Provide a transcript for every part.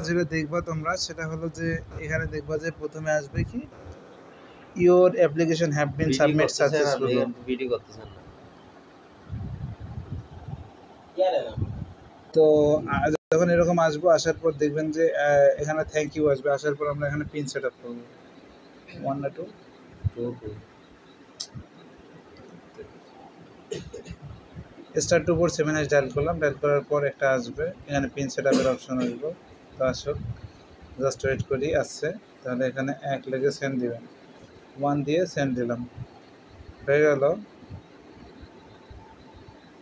যেটা দেখবা তোমরা সেটা হলো যে এখানে দেখবা যে প্রথমে আসবে কি your application have been submit successfully. Video করতেছেন না তো যখন এরকম আসবো, আসার পর দেখবেন যে এখানে থ্যাংক ইউ আসবে। আসার পর আমরা এখানে পিন সেট আপ করবো 1 না 2 স্টার 247 ডায়াল করলাম। ডায়াল করার পর একটা আসবে এখানে পিন সেট আপের অপশন আসবে। তো আসুক, জাস্ট ওয়েট করি, আসছে। তাহলে এখানে 1 লেগে সেন্ড দিবেন, 1 দিয়ে সেন্ড দিলাম, হয়ে গেল।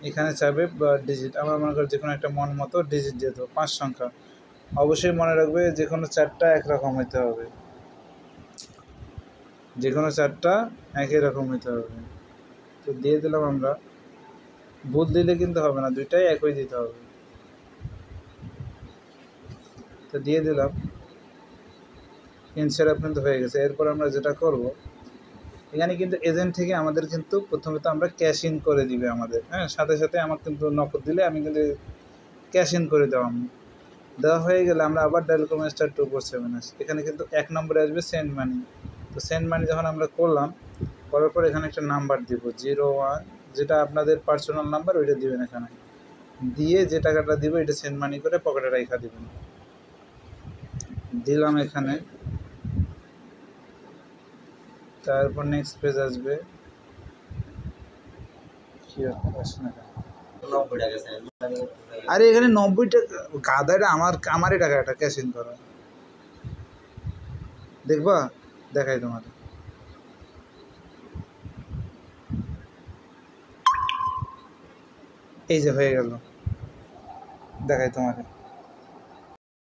এখানে চাইবে ডিজিট, আমরা মনে করি যে কোনো একটা মন মতো ডিজিট দিয়ে দেবো, 5 সংখ্যা। অবশ্যই মনে রাখবে যে কোনো 4টা একরকম হইতে হবে, যে কোনো 4টা একই রকম হইতে হবে। তো দিয়ে দিলাম আমরা, ভুল দিলে কিন্তু হবে না, দুইটাই একই দিতে হবে। তো দিয়ে দিলাম, পিন সেট আপ কিন্তু হয়ে গেছে। এরপর আমরা যেটা করব, এখানে কিন্তু এজেন্ট থেকে আমাদের কিন্তু প্রথমে তো আমরা ক্যাশ ইন করে দিবে আমাদের, হ্যাঁ। সাথে সাথে আমার কিন্তু নগদ দিলে আমি কিন্তু ক্যাশ ইন করে দেওয়া হয়ে গেলে আমরা আবার ডায়াল করবো স্টার 247। এখানে কিন্তু 1 নম্বরে আসবে সেন্ড মানি। তো সেন্ড মানি যখন আমরা করলাম, করার পর এখানে একটা নাম্বার দিব 01, যেটা আপনাদের পার্সোনাল নাম্বার, ওইটা দিবেন। এখানে দিয়ে যে টাকাটা দিব এটা সেন্ড মানি করে পকেটে রাখা দিবেন। দিলাম এখানে। তারপর নেক্সট পেজ আসবে, আরে এখানে 90 টাকা গাদাটা আমারই টাকা, এটা ক্যাশ ইন করা, দেখবা দেখাই তোমার। এই যে হয়ে গেল, দেখাই তোমাকে।